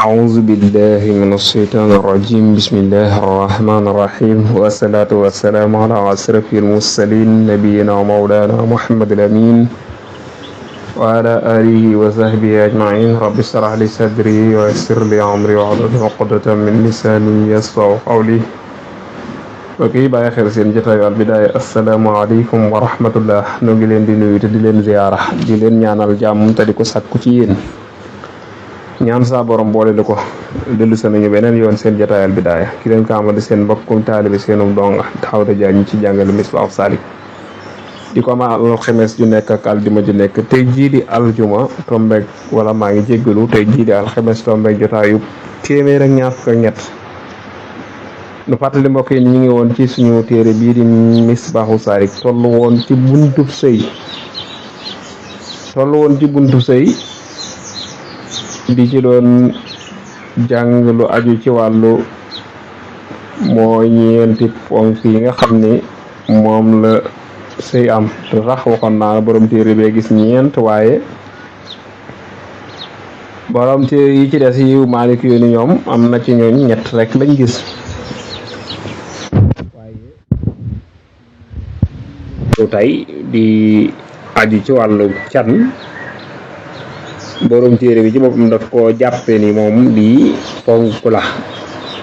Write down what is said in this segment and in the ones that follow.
أعوذ بالله من الشيطان الرجيم بسم الله الرحمن الرحيم والصلاة والسلام على أشرف المرسلين نبينا ومولانا محمد الأمين وعلى آله وصحبه أجمعين رب اشرح لي صدري ويسر لي أمري واحلل عقدة من لساني يفقهوا قولي وكي باي خير سين جتاي البداية السلام عليكم ورحمة الله نoo ngi leen di nuyu te di leen ziyaara di leen ñaanal jàmm te di ko sàkku ci yéen ñaan saa borom boole la ko dellu sa nañu beneen yoon seen jotaayal bidaaya ki leen ko amal di seen mbokkum taalibi seenum donga Daouda Diagne ci jàngale Misbahou Salik di ko ma alxames ju nekk ak aljuma ju nekk tey jii di aljuma tombeeg wala maa ngi jéggalu tey jii di alxames tombeeg jotaayu téeméer ak ñaar fukk ak ñett nu fàttali mbokk yi ñu ngi woon ci suñu téere bii di Misbahou Salik tollu woon ci buntub sëy di ci doon jàng lu aju ci wàllu mooy ñeenti ponk yi nga xam ni moom la sëy am te sax waxoon naa borom téere bee gis ñeent waaye borom téere yi ci des yi Maalik yu ni ñoom am na ci ñooñ ñett rek lañ gis waaye tey di aju ci wàllu can borom téere bi ci boppam daf koo jàppe ni moom di ponk la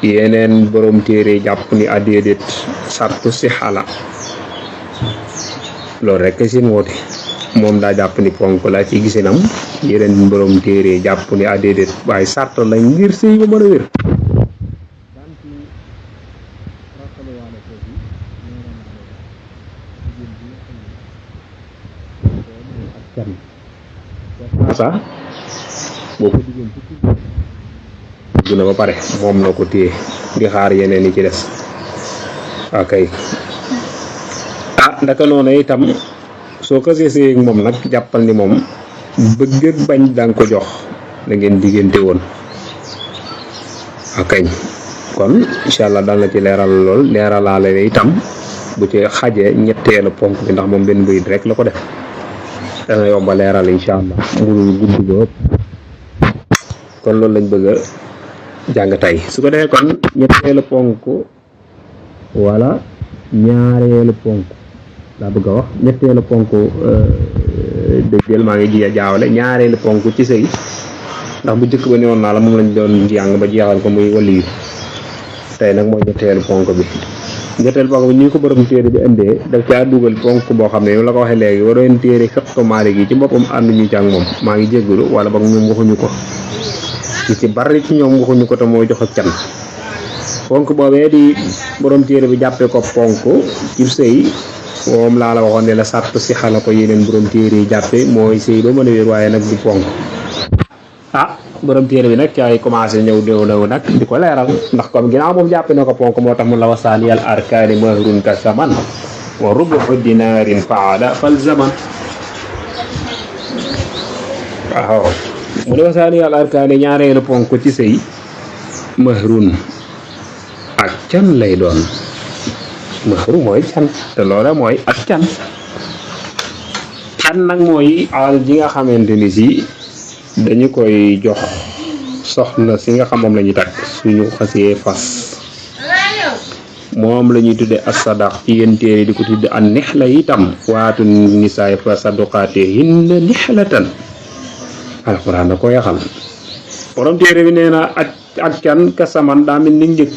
yeneen borom téere jàpp ni adéedéet sartu si xala loolu rek seen woote moom daa jàpp ni ponk la ci gisinam yeneen borom téere jàpp ni adéedéet waaye sart la ngir sëy ba mën a wér sax boo ko diggéen ci na ba pare moom na ko téye di xaar yeneen yi ci des akay ndaka noonu itam soo ko seesee ak moom nag jàppal ni moom bëgg ak bañ danga ko jox da ngeen diggante woon akañ kon incha allah daan la ci leeral lool leeralaale itam bu ci xajee ñetteelu ponk bi ndax moom benn bayit rek la ko def dana yomba leeral incha allah mënul gudd ba kon loolu lañ bëgg a jàng tey su ko defee kon ñetteelu ponk wala ñaareelu ponk laa bëgg a wax ñetteelu ponk dëggal maa ngi ji jaawale ñaareelu ponk ci sëy ndax bu njëkk ba ne woon naa la moom lañ doon jàng ba jeexal ko muy wali yu tey nag mooy ñetteelu ponk bi ñetteelu ponk bi ñu ko borom téere bi indee daf caa dugal ponk boo xam ne yow la ko waxee léegi waroon téere fiqhu Maalik yi ci boppam ànd ñu jàng moom maa ngi jéggalu wala boog ñoom waxuñu ko ci bari ci ñoom waxuñu ko te mooy jox ak can ponk boobee di borom téere bi jàppee ko ponk ci sëy moom laa la waxoon ne la sàrt si xala ko yeneen borom téere yi jàppe mooy sëy ba mën a wér waaye nag du ponk borom téere bi nag caay commencé ñëw déw nag di ko leeral ndax comme ginnaaw moom jàppe na ko ponk moo tax mu la wasaaniyal arkaani mahrun ka saman wa rubu dinaarin faala fal zaman waaw mu ne wasaaniyal arkaani ñaareelu ponk ci sëy mahrun ak can lay doon mahru mooy can te loola mooy ak can nag mooy alal ji nga xamante ni si dañu koy jox soxna si nga xam moom la ñuy takk suñu xasee fas moom la ñuy tudde as-sadaq ci yéen téere di ko tudde an nixla itam waatu nisaay fa saduqaatihinna nixlatan alxuraan da ko yaxal borom téere bi nee na ak can ka saman daa mel ni njëg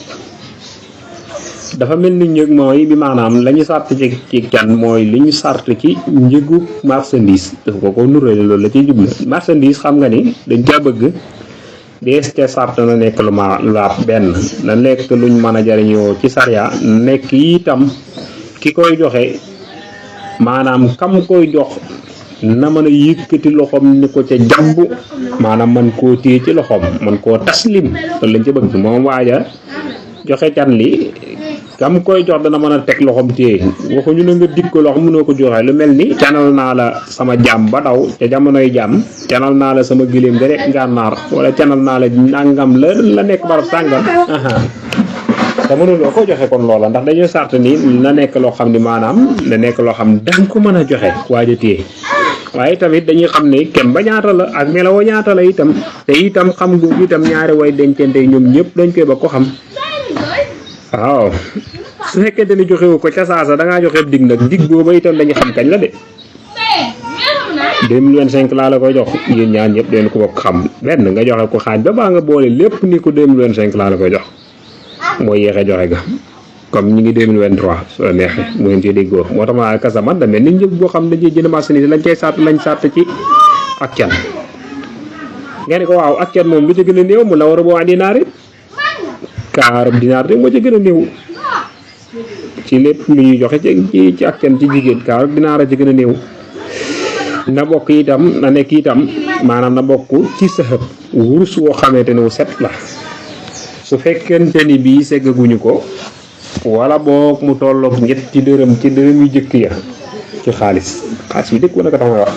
dafa mel ni njëg mooy bi maanaam la ñu sart ci can mooy li ñu sart ci njëgu marchandise dafa ko nurale loolu la ciy jublu marchandise xam nga ni dañ caa bëgg dees ca sart na nekk lu ma laab benn na nekk luñ mën a jariñoo ci sariya nekk itam ki koy joxe maanaam kam koy jox na mën a yëkkati loxoom ni ko ca jàmb maanaam man koo téye ci loxoom man koo taslim loolu lañ ca bëgg moom waaja joxe can li kam koy jox dana mën a teg loxoom téye waxuñu ne nga dig ko loxo mënoo ko joxe lu mel ni canal naa la sama jaam ba daw ca jamonoy jaam canal naa la sama giléem ga nekk gànnaar wala canal naa la nangam la nekk barab sàngam te mënuloo ko joxe kon loola ndax dañuy sart ni na nekk loo xam ni maanaam na nekk loo xam danga ko mën a joxe waaja téye waaye tamit dañuy xam ne kem ba ñaata la ak melawoo ñaata la itam te itam xam googu itam ñaari way dencante ñoom ñëpp dañ koy ba ko xam waaw su fekkente ni joxewu ko ca saasa da ngaa joxe dig nag dig booba itam dañuy xam kañ la de 2025 laa la koy jox yéen ñaar ñëpp den ko bokk xam benn nga joxe ko xaaj ba baa nga boole lépp ni ko 2025 laa la koy jox mooy yéexee joxe ga comme ñi ngi 2023 soo neexee mu ngeen ci déggoo moo tax ma kasamat da mel ni njëg boo xam dañuy jënd marchandise lañ cay sàtt lañ sàtt ci ak can ngeen ko waaw ak can moom lu ci gën a néew mu la war a boo dinaari kaarab dinaar rek moo ci gën a néew ci lépp lu ñuy joxe ci ak can ci jigéen kaarab dinaar a ci gën a néew na bokk itam na nekk itam maanaam na bokk ci sëxëb wurus woo xamante ne wu set la su fekkente ni bii seggaguñu ko wala boog mu tolloog ñetti dërëm ci dërëm yu jëkk ya ci xaalis bi dëkk wala ko tax may wax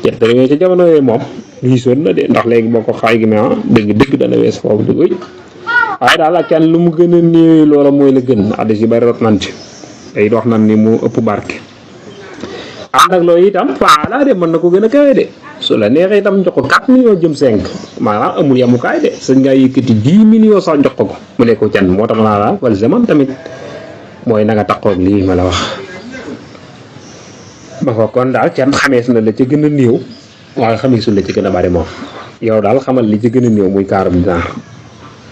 ñett dërëm yooyu ca jamono yooyu moom gisoon na de ndax léegi boo ko xaay gi ma dëgg dana wees foofu dugg waaye daal ak can lu mu gën a néew loola mooy la gën addis yi bari rot nañ ci tey wax nañ ni mu ëpp barke ànd ak loolu itam faala de mën na ko gën a kawe de su la neexee itam jox ko 4 millions jëm 5 maanaam amul yamukaay de sëñ ngaa yëkkati 10 millions sax jox ko mu ne ko can moo tax ma la wal zaman tamit mooy na nga taxaw lii ma la wax ma ko kon daal can xamees na la ci gën a néew waaye xameesul la ci gën a bari moom yow daal xamal li ci gën a néew muy 40 dinaar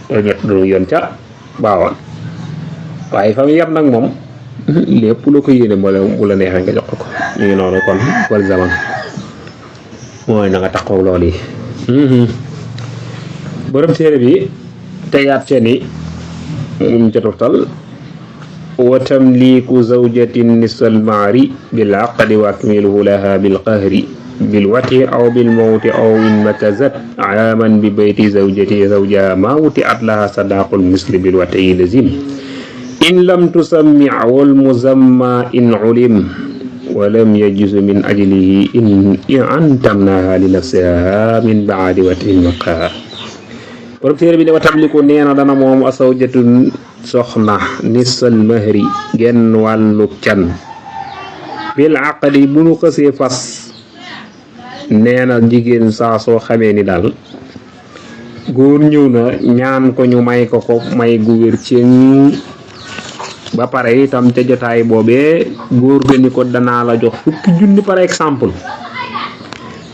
ñett du yoon ca baawoon waaye fa mu yem nag moom lépp lu ko yéene bu la neexee nga jox ko ñu ngi noonu kon wal zaman mooy na nga taxaw lool yi borom téere bi tegaat ca ni mu ca toftal wa tamliku zawjatin nisfal maari bil aqdi wa akmiluhu laha bil qahri bil wati aw bil mawti aw in makazat aaman bi bayti zawjati zawja ma wuti at laha sadaqul misli bil wati lazim in lam tusammi wal muzamma in ulim walam yajuz min ajlihi in antamnaha li nafsiha min baadi watil maqa borom téere bi ne wa tamliku nee na dana moom asawjatun soxna nisal mahri genn wàllu can bil aqdi bu nu xësee fas nee na jigéen saa soo xamee ni daal góor ñëw na ñaan ko ñu may ko may gu wér ci ba pare itam ca jotaay boobee góor ga ni ko danaa la jox 50 junni par exemple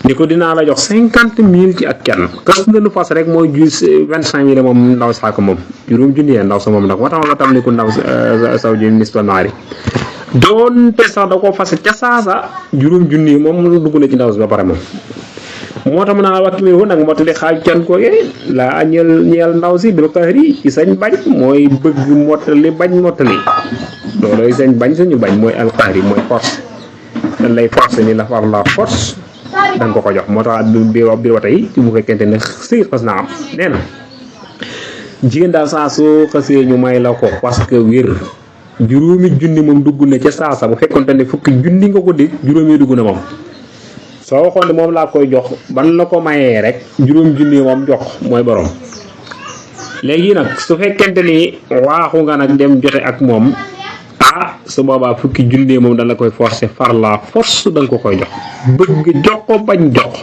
ni ko dinaa la jox 50 000 ci ak can kas nga nu fas rek mooy 25 000 moom ndaw saako moom juróom junni ndaw sa moom nag moo tax ma tam ni ko ndaw saw ji nistonnaari doonte sax da ko fas ca saasa juróom junni moom dugg na ci ndaw si ba pare moom moo tax mën naa wax mi nag mottali xaaj can koogee laa ñeel ndaw si bil qahri ci sañ bañ mooy bëgg mottali bañ mottali loolooy sañ bañ sañu bañ mooy al qahri mooy force dañ lay force ni la far la force da nga ko jox moo tax biir wata yi bu fekkente ne sëy xas naa am nee na jigéen daal saa soo xasee ñu may la ko parce que wér juróomi junni moom dugg na ca saasa bu fekkonte ne fukki junni nga ko dégg juróomi dugg na moom soo waxoon ne moom laa koy jox ban la ko mayee rek juróom junni moom jox mooy borom léegi nag su fekkente ni waaxu nga nag dem jote ak moom su boobaa fukki junni moom dana koy forcer far la force da nga ko koy jox bëgg jox ko bañ jox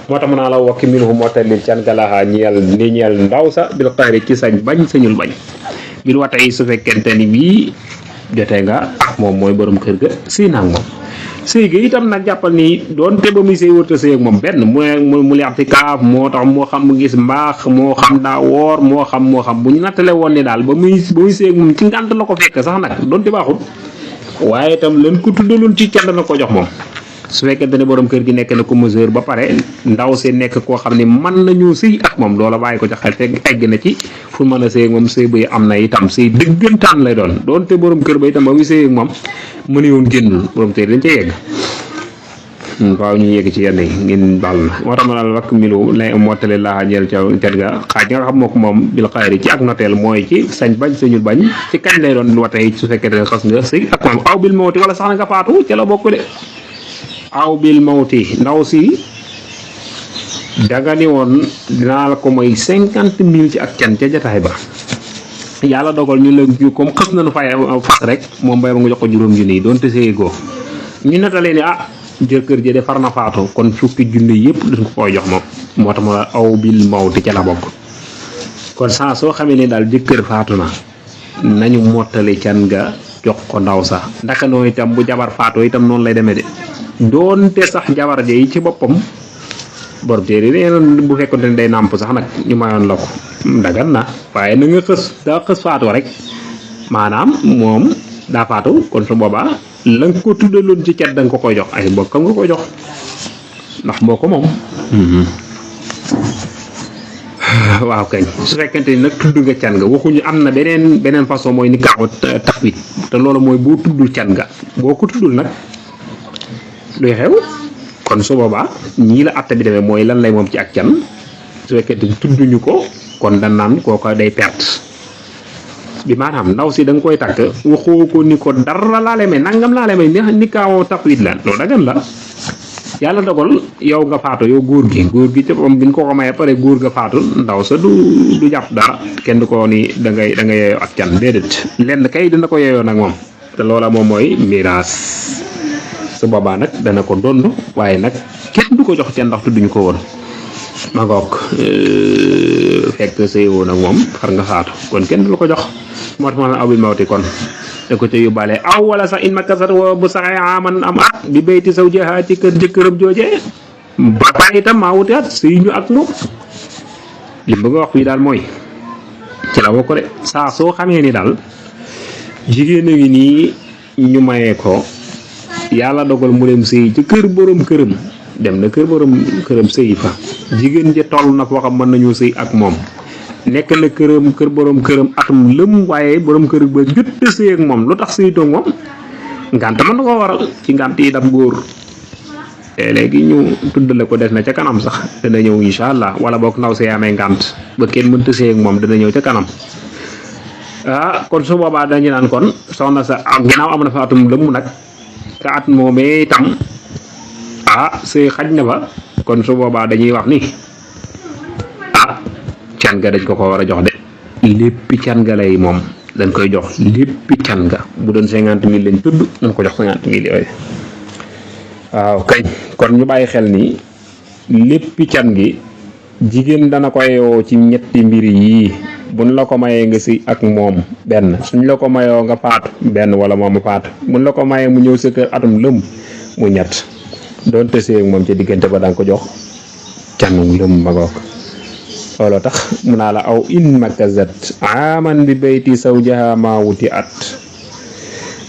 moo tax mën naa la wakki minhu motalil can galaxaa ñeel ndaw sa bil xayri ci sañ bañ sañul bañ bil wata yi su fekkente ni bii jotee nga moom mooy borom kër ga sëy naag moom sëy ga itam nag jàppal ni doonte ba muy sëy wërta sëy ak moom benn mu li ti kaaf moo tax moo xam mu gis mbaax moo xam daa woor moo xam bu ñu nattale woon ni daal ba muy sëy ak moom ci ngànt la ko fekk sax nag doonte baaxul waaye itam lan ko tuddaloon ci can na ko jox moom su fekkente ne borom kër gi nekk na ko mesure ba pare ndaw si nekk koo xam ne mën nañu sëy ak moom loola bàyyi ko ca xel te egg na ci fu mën a sëy ak moom sëy bay am na itam sëy dëggantaan lay doon doonte borom kër ba itam ba muy sëy ak moom mënu woon génnul borom kër dañ ca yegg waaw ñu yegg ci yenn yi ngeen baal na moo tax ma daal wakk milu lay mottale laa jël ca tet ga xaaj nga xam moo ko moom bil xayri ci ak noteel mooy ci sañ bañ sañul bañ ci kañ lay doon watay su fekkee ne xas nga sëy ak moom aw bil mawti wala sax na nga faatu ca la bokk de aw bil mawti ndaw si danga ni woon dinaa la ko mooy 50 000 ci ak can ca jataay ba yàlla dogal ñu la comme xës nañu fay fas rek moom bay ba nga jox ko juróom junni yi doonte sëy goo ñu nettalee ni jëkkër ji de far na faatu kon fukki junne yëpp dañ ko koy jox moom moo tax ma aw bil mawti ca la bokk kon saa soo xamee ne daal jëkkër faatu na nañu mottali can nga jox ko ndaw sax ndaka noonu itam bu jabar faatoo itam noonu lay demee de doonte sax jabar ja yi ci boppam borom téere nee bu fekkonte ne day nàmp sax nag ñu mayoon la ko dagan na waaye na nga daa xës faatoo rek maanaam moom daa faatu kon su boobaa la nga ko tuddaloon ci cat da nga ko koy jox ay mbokkam nga koy jox ndax moo ko moom waaw kañ su fekkente ni nag tudd nga can nga waxuñu am na beneen façon mooy ni kaaw tafwid te loolu mooy boo tuddul can nga boo ko tuddul nag luy xew kon su boobaa ñii la atte bi demee mooy lan lay moom ci ak can su fekkente ni tudduñu ko kon dañ naan kooka day perte bi maanaam ndaw si da nga koy takk waxoo ko ni ko dara laale may nangam laale may ni kaawoo tafwid la loolu dagan la yàlla dogal yow nga faatu yow góor gi ci boppam bi ñu ko mayee pare góor ga faatu ndaw sa du jàpp dara kenn du ko ni da nga yeeyoo ak can déedéet lenn kay dina ko yeeyoo nag moom te loola moom mooy miraas su boobaa nag dana ko dond waaye nag kenn du ko jox can ndax tudduñu ko woon ma ngoog fekk sëy woon ak moom far nga faatu kon kenn du la ko jox moo tax ma la aw bil mawti kon da ko ca yóbbaale aw wala sax in makasat wa bu saxee aman am at bi bayti zawjiha ci kër jëkkëram joojee ba pare itam maa wuti at sëy ñu ak moom li bëgg a wax fii daal mooy ci la bokk de saa soo xamee ni daal jigéen a ngi nii ñu mayee ko yàlla dogal mu dem sëy ci kër borom këram dem na kër borom këram sëy fa jigéen ja toll na foo xam mën nañoo sëy ak moom nekk na kër borom këram atum lëm waaye borom kër ba jot a sëy ak moom lu tax sëyitoog moom ngant mën na ko waral ci ngant yi daf góor léegi ñu tuddale ko des na ca kanam sax dana ñëw incha allah wala boog ndaw see amee ngant ba kenn mënta sëy ak moom dana ñëw ca kanam kon su boobaa dañu naan kon soxna sa ginnaaw am na fa atum lëm nag te at moomee itam sëy xaj na fa kon su boobaa dañuy wax ni can ga dañ ko war a jox de léppi can ga lay moom dañ koy jox léppi can ga bu doon 50 000 lañ tudd dañ ko jox 50 000 yooyu waaw kañ kon ñu bàyyi xel ni léppi can gi jigéen dana ko yeyoo ci ñetti mbir yii buñ la ko mayee nga si ak moom benn suñ la ko mayoo nga faatu benn wala moom mu faatu buñ la ko mayee mu ñëw sa kër atum lëm mu ñett doonte see ak moom ci diggante ba danga ko jox canum lëm magook looloo tax mu naa la aw in makazat aman bi bayti zawjaha ma wuti at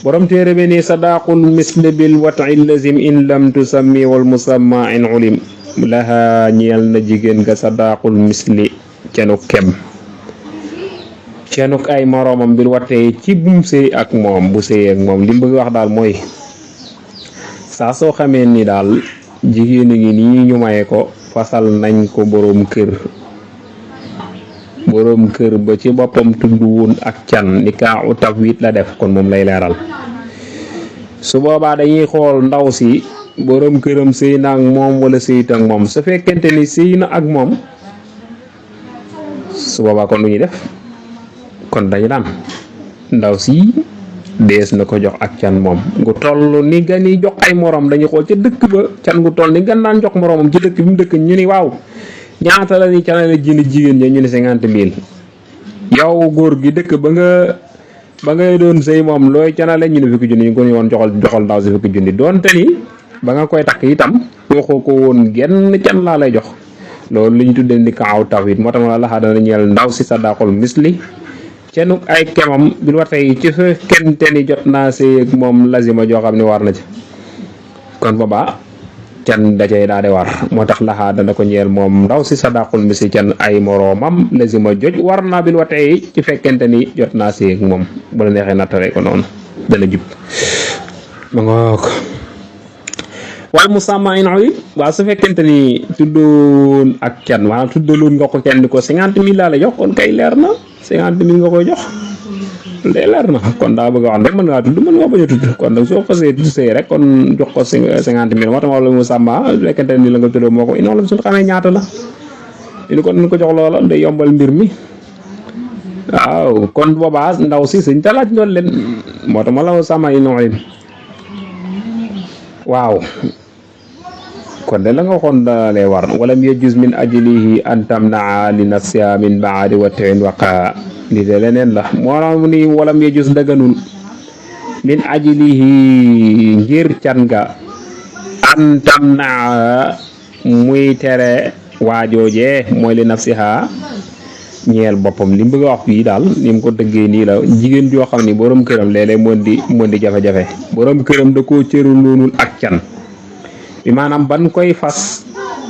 borom téere bi ni sadaqul misli bil wat'i lazim in lam tusammi wal musamma in ulim laha ñeel na jigéen nga sadaqul misli cenuk kem cenuk ay moroomam bil wat'i ci bum sëy ak moom bu sëy ak moom li mu bëgg wax daal mooy saa soo xamee ni daal jigéen a ngi nii ñu maye ko fasal nañ ko borom kër ba ci boppam tudd woon ak can ni kaaw tafwid la def kon moom lay leeral su boobaa dañuy xool ndaw si borom këram sëy na ak moom wala sëyit ak moom su fekkente ni sëy na ak moom su boobaa kon lu ñuy def kon dañu daan ndaw si dees na ko jox ak can moom gu toll ni gan yi jox ay morom dañuy xool ca dëkk ba can gu toll ni gan daan jox moromam ci dëkk bi mu dëkk ñu ni waaw ñaata la ni canale jigéen ñi ñu ne 50 000 yow góor gi dëkk ba ngay doon sëy moom looy canale ñu ne fukki junni ñu ko ñu woon joxal ndaw si fukki junni doonte ni ba nga koy takk itam waxoo ko woon genn can laa lay jox loolu li ñu tuddee ni kaaw tawhid moo tax ma la dana ñeel ndaw si sadaqul misli cenuk ay kemam bil war tey ci fekkente ni jot naa sëy ak moom lazima joo xam ne war na ci kon boobaa can dajay daa de war moo tax laxaa dana ko ñeel moom ndaw si sadaqul misli can ay moroomam lazima joj war naa bil war tey ci fekkente ni jot naa sëy ak moom bu la neexee nattale ko noonu dana jub ma ngoog wal musamma in ulim waaw su fekkente ni tuddoon ak can maanaam tuddaloon nga ko kenn di ko 50 000 laa la jox kon kay leer na 50 000 nga koy jox day leer na kon daa bëgg a wax rek mën ngaa tudd mën nga bañ a tudd kon nag soo xasee sëy rek kon jox ko 50 000 moo tax wala musamma su fekkente ni la nga tuddoo moo ko inoon la suñu xamee ñaata la ñu kon nañ ko jox loola day yombal mbir mi waaw kon boobaa ndaw si suñ talaaj loolu leen moo tax ma la musamma in ulim waaw kon de la nga waxoon da lay war walam yajuz min ajlihi an tamnaa li nafsiha min baadi watin waqa li de leneen la moo ni walam yajuz daganul min ajlihi ngir can nga an tamnaa muy tere waajooje mooy li nafsiha ñeel boppam li mu bëgg a wax fii daal ni mu ko dëggee nii la jigéen joo xam ni borom këram léeg-léeg mën di jafe-jafe borom këram da koo cëru loonul ak can bi maanaam ban koy fas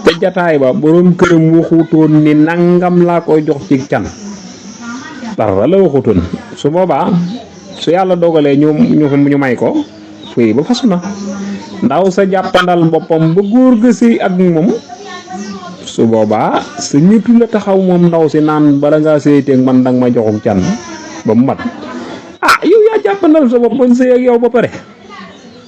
te jataay ba borom këram waxutoon ni nangam laa koy jox ci can dara la waxutoon su boobaa su yàlla dogalee ñu may ko fii ba fasu na ndaw sa jàppandal boppam ba góor ga sëy ak moom su boobaa sa ñëtu la taxaw moom ndaw si naan bala ngaa sëyteeg man danga ma joxuk can ba mu mat yow yaa jàppandal sa bopp bañ sëy ak yow ba pare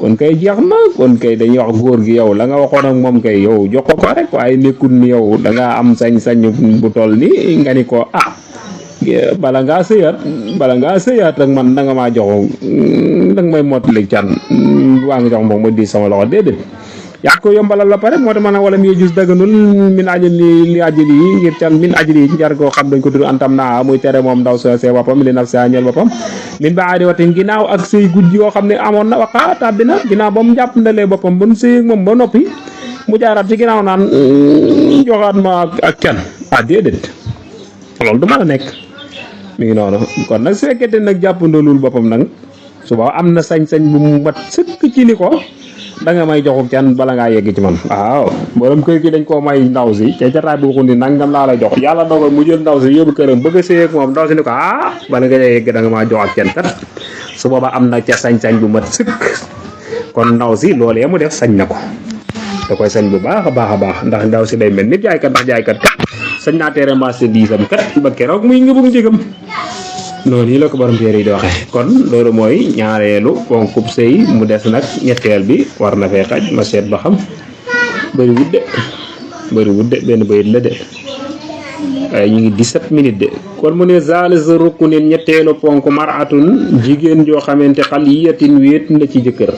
kon kay jeex na kon kay dañuy wax góor gi yow la nga waxoon ak moom kay yow jox ko rek waaye nekkul ni yow da ngaa am sañ-sañ bu toll ni nga ni ko bala ngaa sëyaat ak man danga maa jox danga may mottali can waa nga jox moom ma di sama loxo déedéet yaa ko yombalal la pare moo tax maanaam wala mi jus daganul min ajli li ajli yi ngir can min ajli yi jar koo xam dañ ko tudd antam naa muy tere moom ndaw sa see boppam li naf sa ñeel boppam min ba aadi watin ginnaaw ak sëy gujj yoo xam ne amoon na waqa tàbbi na ginnaaw ba mu jàpp ndalee boppam ba mu sëy ak moom ba noppi mu jaaraat ci ginnaaw naan joxaat ma ak can déedéet loolu du mën a nekk mi ngi noonu kon nag su fekkente nag jàpp ndalul boppam nag suba am na sañ-sañ bu mu mat sëkk ci ni ko da nga may joxuk can bala ngaa yegg ci man waaw borom kër gi dañ koo may ndaw si ca jataay bu xundi nangam laa lay jox yàlla dogal mu jël ndaw si yóbbu këram bëgg a sëy ak moom ndaw si ni ko bala nga yegg da nga maa jox ak can kat su boobaa am na ca sañ-sañ bu mat sëkk kon ndaw si loolee mu def sañ na ko da koy sañ bu baax a baax ndax ndaw si day mel nit jaaykat ndax jaaykat kat sañ naa tere marchandise am kat ba keroog muy nga bëgg njëgam noonu yi la ko borom téere yi di waxee kon loolu mooy ñaareelu ponkub sëy mu des nag ñetteel bi war na fee xaj ma seet ba xam bëriwut de benn bayit la de waaye ñu ngi 17 minutes de kon mu ne zalis rukkunin ñetteelu ponk maratun jigéen joo xamante xaliyatin wéet na ci jëkkër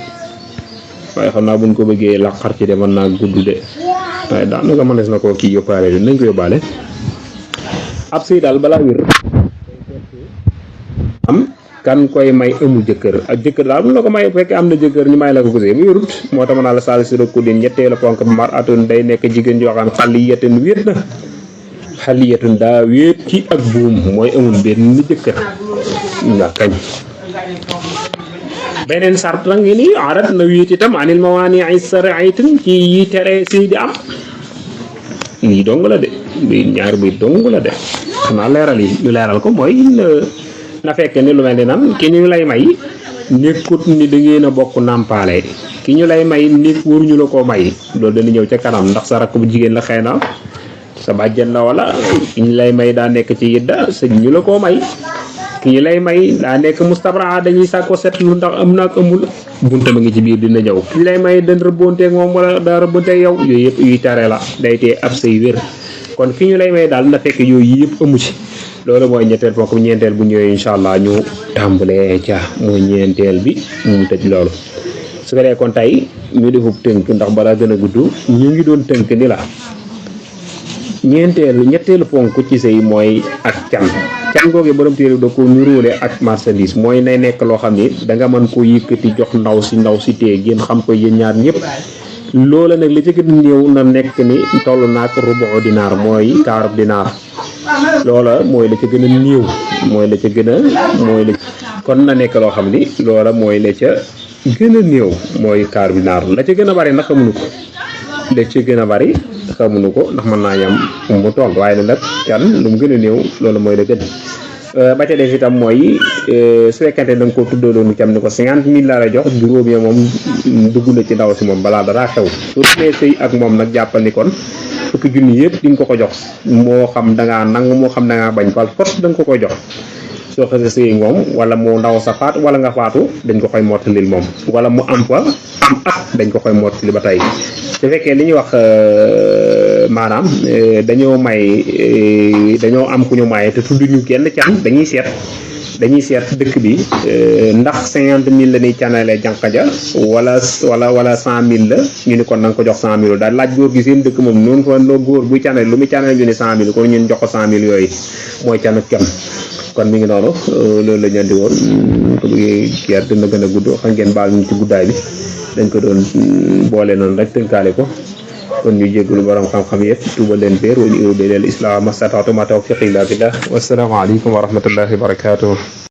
waaye xam naa buñ ko bëggee laqar ci de mën naa gudd de waaye daanaka mënees na koo kii yóbbaale de nañ ko yóbbaale ab sëy daal balaa wér am kan koy may amul jëkkër ak jëkkër daal bu la ko may fekkee am na jëkkër ñu may la ko gisee mu yorut moo tax ma naa la saal si rek ku din ñetteelu ponk mar atun day nekk jigéen joo xam xaliyatun wéet na xaliyatun daa wéet ci ak buum mooy amul benn jëkkër nga kañ beneen sart la ngi nii arat na wéet itam anil mawaani ay saraitin ci yi tere si di am lii dong la de bi ñaar bi dong la de xanaa leeral yi ñu leeral ko mooy na fekk ni lu mel ni nan ki ñu lay may nekkut ni da ngeen a bokk nàmpaale ki ñu lay may nit waruñu la koo may loolu dana ñëw ca kanam ndax sa rakk bu jigéen la xëy na sa bàjjen la wala ki ñu lay may daa nekk ci yidda sëñ ñu la koo may ki ñu lay may daa nekk mustabra dañuy sàkko seetlu ndax am na ak amul bunta ma ngi ci biir dina ñëw ki ñu lay may dañ rëbbonteeg moom wala daa rëbbonteeg yow yooyu yëpp yuy tare la day tee ab say wér kon ki ñu lay may daal na fekk yooyu yëpp amu ci loolu mooy ñetteel fokk ñeenteel bu ñëwee incha allah ñu tàmbalee ca mooy ñeenteel bi mu tëj loolu su ko dee kon tey ñu defub tënk ndax balaa gën a gudd ñu ngi doon tënk ni la ñetteelu ponk ci sëy mooy ak can googee borom téere da ko nuróole ak marchandise mooy nay nekk loo xam ni da nga mën koo yëkkati jox ndaw si tee ngeen xam ko yéen ñaar ñëpp loola nag li ci gën a néew na nekk ni toll naak rubu dinaar mooy kaarub dinaar loola mooy la ca gën a néew kon na nekk loo xam ni loola mooy la ca gën a néew mooy kaar bi naar la ca gën a bari nag xamuñu ko la ca gën a bari xamuñu ko ndax mën naa yam mu toll waaye nag can lu mu gën a néew loolu mooy la gën ba ca def itam mooy su fekkente da nga ko tuddaloonu cam ni ko 50 000 laa lay jox juróom ya moom dugg na ci ndaw si moom balaa dara xew su demee sëy ak moom nag jàppal ni kon fukki junni yëpp di nga ko jox moo xam da ngaa nangu moo xam da ngaa bañ fal force da nga ko jox soo xasee sëy moom wala mu ndaw sa faatu wala nga faatu dañ ko koy mottalil moom wala mu am fa am at dañ ko koy mottali ba tey su fekkee li ñuy wax maanaam dañoo am ku ñu maye te tudduñu kenn can dañuy seet dañuy seet dëkk bi ndax 50.000 la ñuy canalee jànq ja wala 100.000 la ñu ni kon na nga ko jox 100.000 daal laaj góor gi seen dëkk moom noonu fa loo góor buy canale lu muy canale ñu ne 100.000 kon ñun jox ko 100.000 yooyu mooy can ak kem kon mi ngi noonu loolu la ñu andi woon ko bëggee kiyaat dina gën a gudd xam ngeen baal ñu ci guddaay bi dañ ko doon boole noonu rek tënkaale ko kon ñu jégalu borom xam-xam yëpp tuubal leen béer wa ñu uriidu illal islaaha mastata'tu ma tawfiiqi illaa billah wasalaamu aleykum wa rahmatullahi wa barakatuh